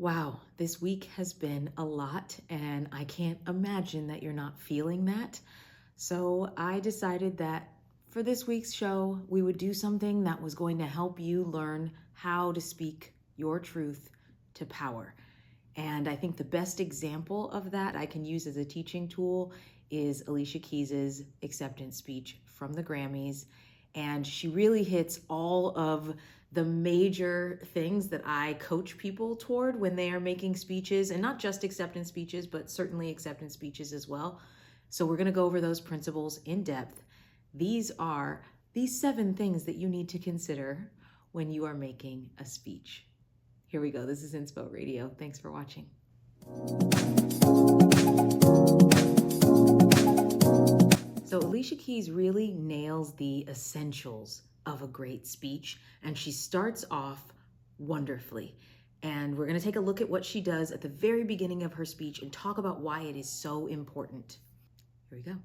Wow, this week has been a lot, and I can't imagine that you're not feeling that. So I decided that for this week's show, we would do something that was going to help you learn how to speak your truth to power. And I think the best example of that I can use as a teaching tool is Alicia Keys's acceptance speech from the Grammys. And she really hits all of the major things that I coach people toward when they are making speeches, and not just acceptance speeches, but certainly acceptance speeches as well. So we're going to go over those principles in depth. These are these 7 things that you need to consider when you are making a speech. Here we go. This is Inspo Radio. Thanks for watching. So Alicia Keys really nails the essentials of a great speech, and she starts off wonderfully. And we're going to take a look at what she does at the very beginning of her speech and talk about why it is so important. Here we go.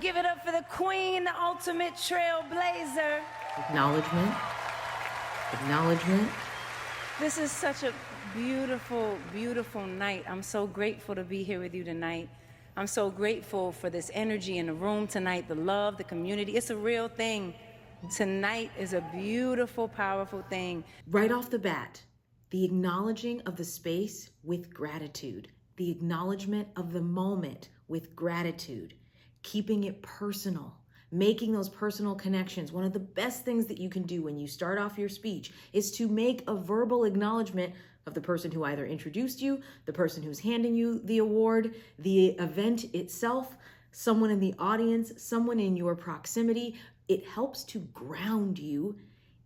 Give it up for the queen, the ultimate trailblazer. Acknowledgement. Acknowledgement. This is such a beautiful, beautiful night. I'm so grateful to be here with you tonight. I'm so grateful for this energy in the room tonight, the love, the community. It's a real thing. Tonight is a beautiful, powerful thing. Right off the bat, the acknowledging of the space with gratitude, the acknowledgement of the moment with gratitude, keeping it personal, making those personal connections. One of the best things that you can do when you start off your speech is to make a verbal acknowledgement of the person who either introduced you, the person who's handing you the award, the event itself, someone in the audience, someone in your proximity. It helps to ground you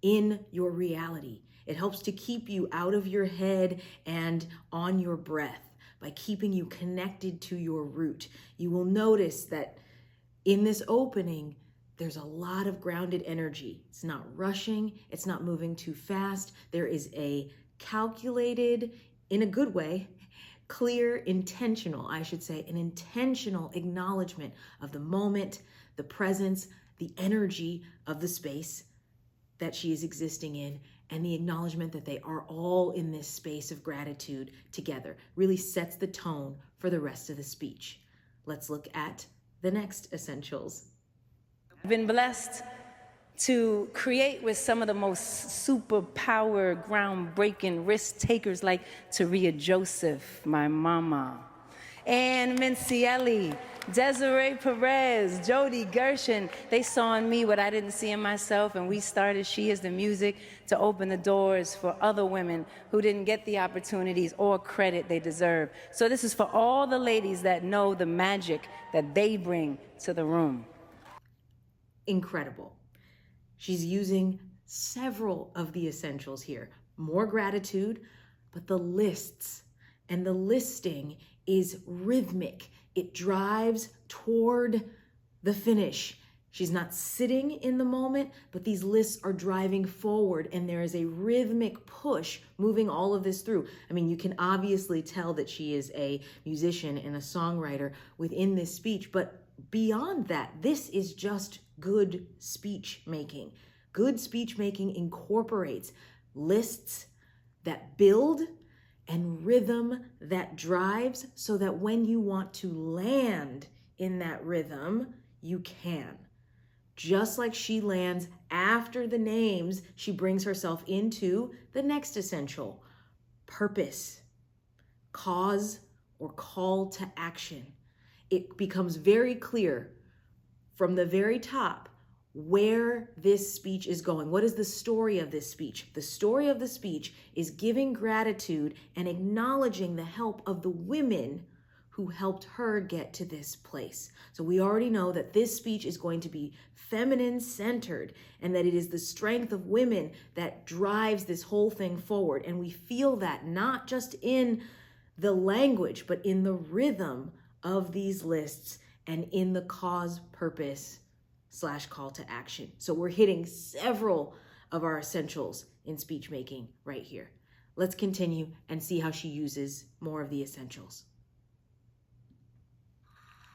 in your reality. It helps to keep you out of your head and on your breath by keeping you connected to your root. You will notice that in this opening, there's a lot of grounded energy. It's not rushing. It's not moving too fast. There is a calculated, in a good way, clear, intentional, I should say, an intentional acknowledgement of the moment, the presence, the energy of the space that she is existing in, and the acknowledgement that they are all in this space of gratitude together really sets the tone for the rest of the speech. Let's look at the next essentials. I've been blessed to create with some of the most superpower, groundbreaking risk takers like Taria Joseph, my mama, Ann Mincielli, Desiree Perez, Jody Gershon. They saw in me what I didn't see in myself, and we started She Is the Music to open the doors for other women who didn't get the opportunities or credit they deserve. So this is for all the ladies that know the magic that they bring to the room. Incredible. She's using several of the essentials here. More gratitude, but the lists and the listing is rhythmic. It drives toward the finish. She's not sitting in the moment, but these lists are driving forward, and there is a rhythmic push moving all of this through. I mean, you can obviously tell that she is a musician and a songwriter within this speech, but beyond that, this is just good speech making. Good speech making incorporates lists that build and rhythm that drives so that when you want to land in that rhythm, you can. Just like she lands after the names, she brings herself into the next essential: purpose, cause, or call to action. It becomes very clear from the very top where this speech is going. What is the story of this speech? The story of the speech is giving gratitude and acknowledging the help of the women who helped her get to this place. So we already know that this speech is going to be feminine centered, and that it is the strength of women that drives this whole thing forward. And we feel that not just in the language, but in the rhythm of these lists and in the cause, purpose / call to action. So we're hitting several of our essentials in speech making right here. Let's continue and see how she uses more of the essentials.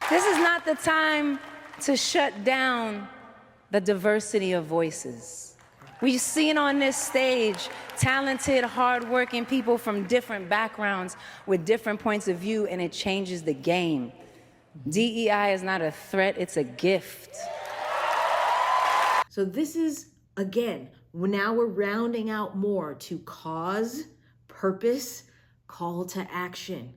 This is not the time to shut down the diversity of voices. We've seen on this stage talented, hardworking people from different backgrounds with different points of view, and it changes the game. DEI is not a threat, it's a gift. So this is, again, now we're rounding out more to cause, purpose, call to action.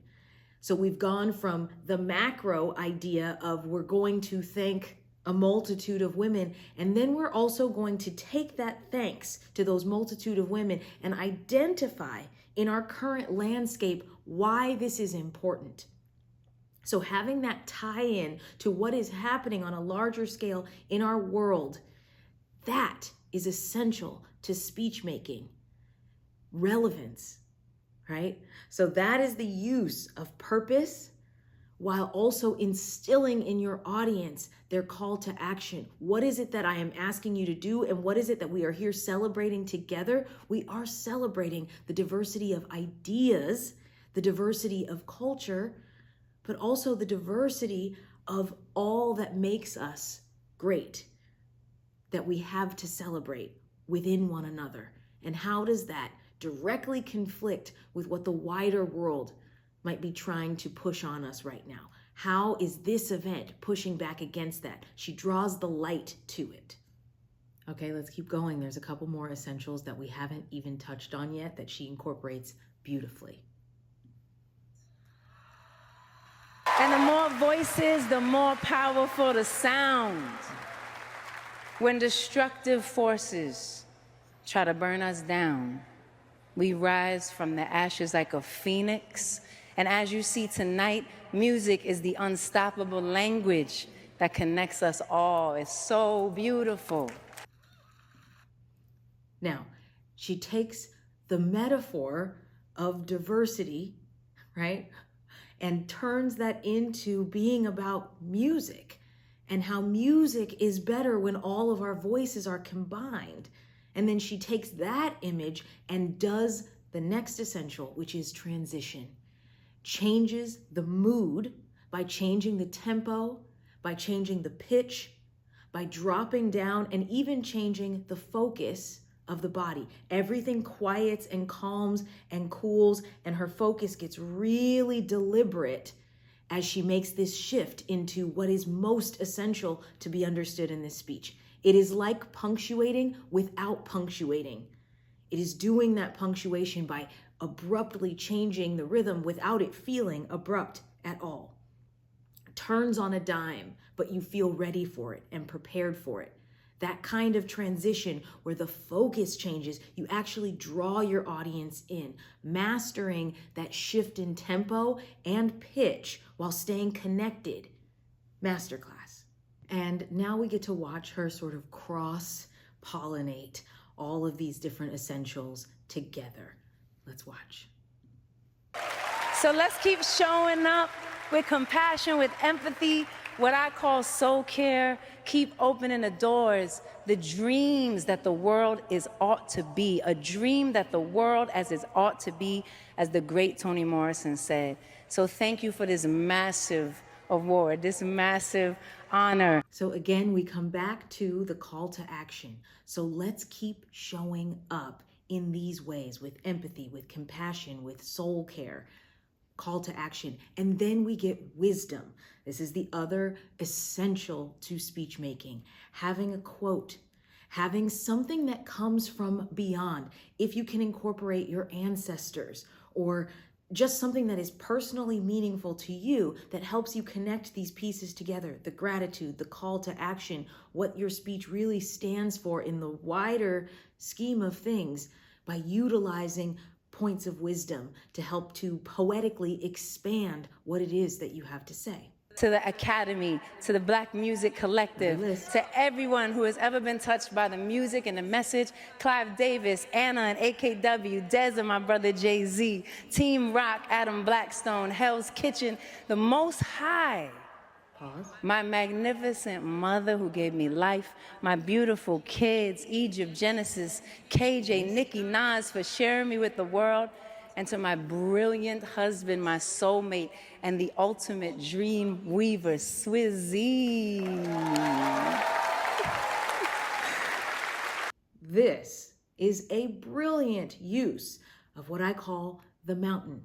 So we've gone from the macro idea of we're going to thank a multitude of women, and then we're also going to take that thanks to those multitude of women and identify in our current landscape why this is important. So having that tie-in to what is happening on a larger scale in our world, that is essential to speech making. Relevance, right? So that is the use of purpose while also instilling in your audience their call to action. What is it that I am asking you to do, and what is it that we are here celebrating together? We are celebrating the diversity of ideas, the diversity of culture, but also the diversity of all that makes us great, that we have to celebrate within one another. And how does that directly conflict with what the wider world might be trying to push on us right now? How is this event pushing back against that? She draws the light to it. Okay, let's keep going. There's a couple more essentials that we haven't even touched on yet that she incorporates beautifully. And the more voices, the more powerful the sound. When destructive forces try to burn us down, we rise from the ashes like a phoenix. And as you see tonight, music is the unstoppable language that connects us all. It's so beautiful. Now, she takes the metaphor of diversity, right, and turns that into being about music, and how music is better when all of our voices are combined. And then she takes that image and does the next essential, which is transition. Changes the mood by changing the tempo, by changing the pitch, by dropping down, and even changing the focus of the body. Everything quiets and calms and cools, and her focus gets really deliberate as she makes this shift into what is most essential to be understood in this speech. It is like punctuating without punctuating. It is doing that punctuation by abruptly changing the rhythm without it feeling abrupt at all. Turns on a dime, but you feel ready for it and prepared for it. That kind of transition where the focus changes, you actually draw your audience in, mastering that shift in tempo and pitch while staying connected. Masterclass. And now we get to watch her sort of cross-pollinate all of these different essentials together. Let's watch. So let's keep showing up with compassion, with empathy, what I call soul care. Keep opening the doors, the dreams that the world is ought to be, a dream that the world as it ought to be, as the great Toni Morrison said. So thank you for this massive award, this massive honor. So again, we come back to the call to action. So let's keep showing up in these ways, with empathy, with compassion, with soul care, call to action. And then we get wisdom. This is the other essential to speech making. Having a quote, having something that comes from beyond. If you can incorporate your ancestors or just something that is personally meaningful to you that helps you connect these pieces together, the gratitude, the call to action, what your speech really stands for in the wider scheme of things, by utilizing points of wisdom to help to poetically expand what it is that you have to say. To the Academy, to the Black Music Collective, to everyone who has ever been touched by the music and the message, Clive Davis, Anna and AKW, Dez and my brother Jay-Z, Team Rock, Adam Blackstone, Hell's Kitchen, the Most High, my magnificent mother who gave me life, my beautiful kids, Egypt, Genesis, KJ, Nicki, Nas for sharing me with the world, and to my brilliant husband, my soulmate, and the ultimate dream weaver, Swizzy. This is a brilliant use of what I call the mountain.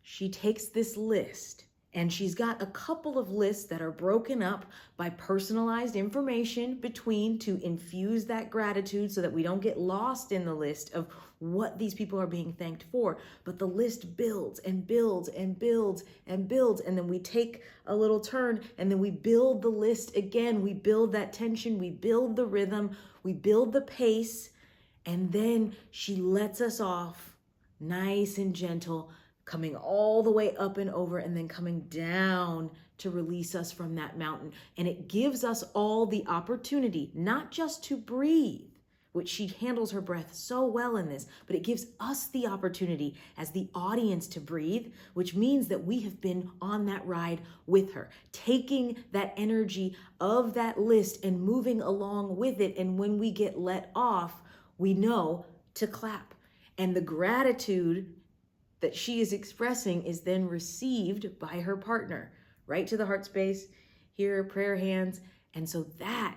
She takes this list, and she's got a couple of lists that are broken up by personalized information between to infuse that gratitude so that we don't get lost in the list of what these people are being thanked for. But the list builds and builds and builds and builds. And then we take a little turn and then we build the list again. We build that tension, we build the rhythm, we build the pace. And then she lets us off nice and gentle, coming all the way up and over and then coming down to release us from that mountain. And it gives us all the opportunity, not just to breathe, which she handles her breath so well in this, but it gives us the opportunity as the audience to breathe, which means that we have been on that ride with her, taking that energy of that list and moving along with it. And when we get let off, we know to clap. And the gratitude that she is expressing is then received by her partner, right to the heart space, here, prayer hands. And so that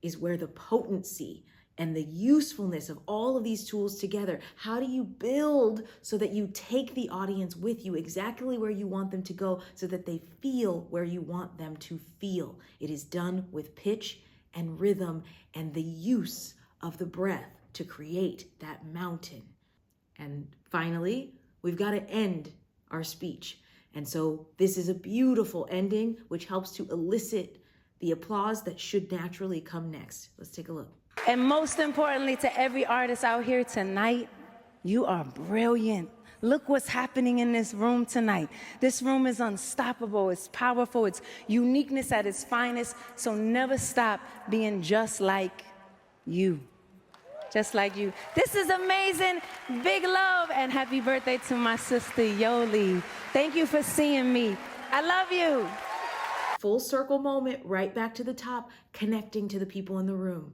is where the potency and the usefulness of all of these tools together. How do you build so that you take the audience with you exactly where you want them to go so that they feel where you want them to feel? It is done with pitch and rhythm and the use of the breath to create that mountain. And finally, we've got to end our speech. And so this is a beautiful ending, which helps to elicit the applause that should naturally come next. Let's take a look. And most importantly, to every artist out here tonight, you are brilliant. Look what's happening in this room tonight. This room is unstoppable. It's powerful. It's uniqueness at its finest. So never stop being just like you. Just like you. This is amazing. Big love and happy birthday to my sister Yoli. Thank you for seeing me. I love you. Full circle moment, right back to the top, connecting to the people in the room.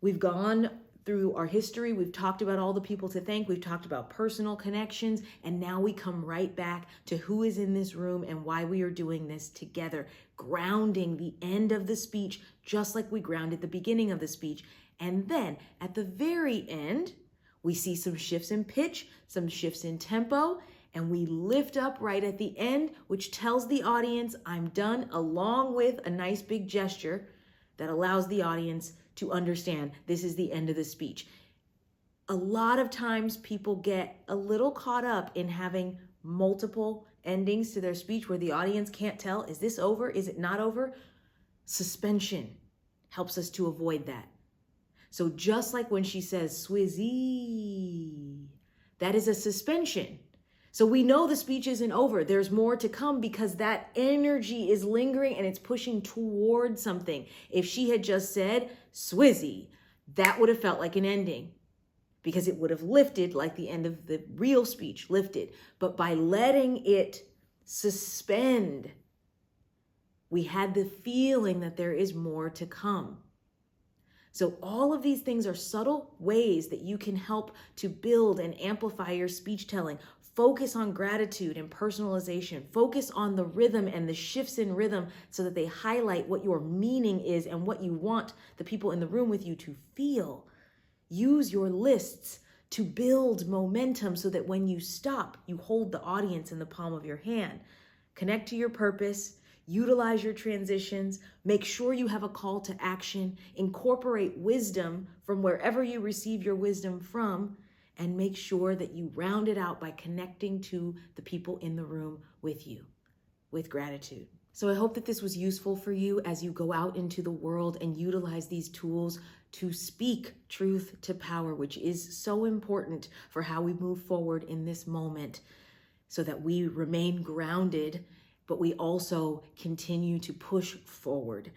We've gone through our history. We've talked about all the people to thank. We've talked about personal connections. And now we come right back to who is in this room and why we are doing this together, grounding the end of the speech, just like we grounded the beginning of the speech. And then at the very end, we see some shifts in pitch, some shifts in tempo, and we lift up right at the end, which tells the audience, I'm done, along with a nice big gesture that allows the audience to understand this is the end of the speech. A lot of times people get a little caught up in having multiple endings to their speech where the audience can't tell, is this over? Is it not over? Suspension helps us to avoid that. So just like when she says Swizzy, that is a suspension. So we know the speech isn't over. There's more to come because that energy is lingering and it's pushing toward something. If she had just said Swizzy, that would have felt like an ending because it would have lifted like the end of the real speech lifted. But by letting it suspend, we had the feeling that there is more to come. So all of these things are subtle ways that you can help to build and amplify your speech telling. Focus on gratitude and personalization. Focus on the rhythm and the shifts in rhythm so that they highlight what your meaning is and what you want the people in the room with you to feel. Use your lists to build momentum so that when you stop, you hold the audience in the palm of your hand. Connect to your purpose. Utilize your transitions. Make sure you have a call to action. Incorporate wisdom from wherever you receive your wisdom from. And make sure that you round it out by connecting to the people in the room with you, with gratitude. So I hope that this was useful for you as you go out into the world and utilize these tools to speak truth to power, which is so important for how we move forward in this moment so that we remain grounded, but we also continue to push forward.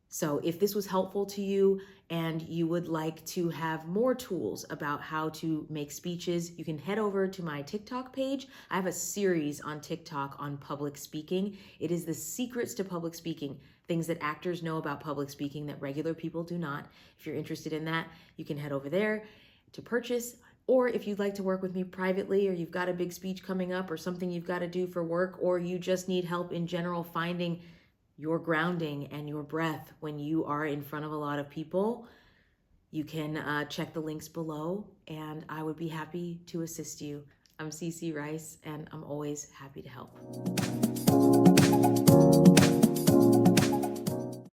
So if this was helpful to you and you would like to have more tools about how to make speeches, you can head over to my TikTok page. I have a series on TikTok on public speaking. It is the secrets to public speaking, things that actors know about public speaking that regular people do not. If you're interested in that, you can head over there to purchase. Or if you'd like to work with me privately, or you've got a big speech coming up or something you've got to do for work, or you just need help in general finding your grounding and your breath when you are in front of a lot of people, you can check the links below, and I would be happy to assist you. I'm CC Rice, and I'm always happy to help.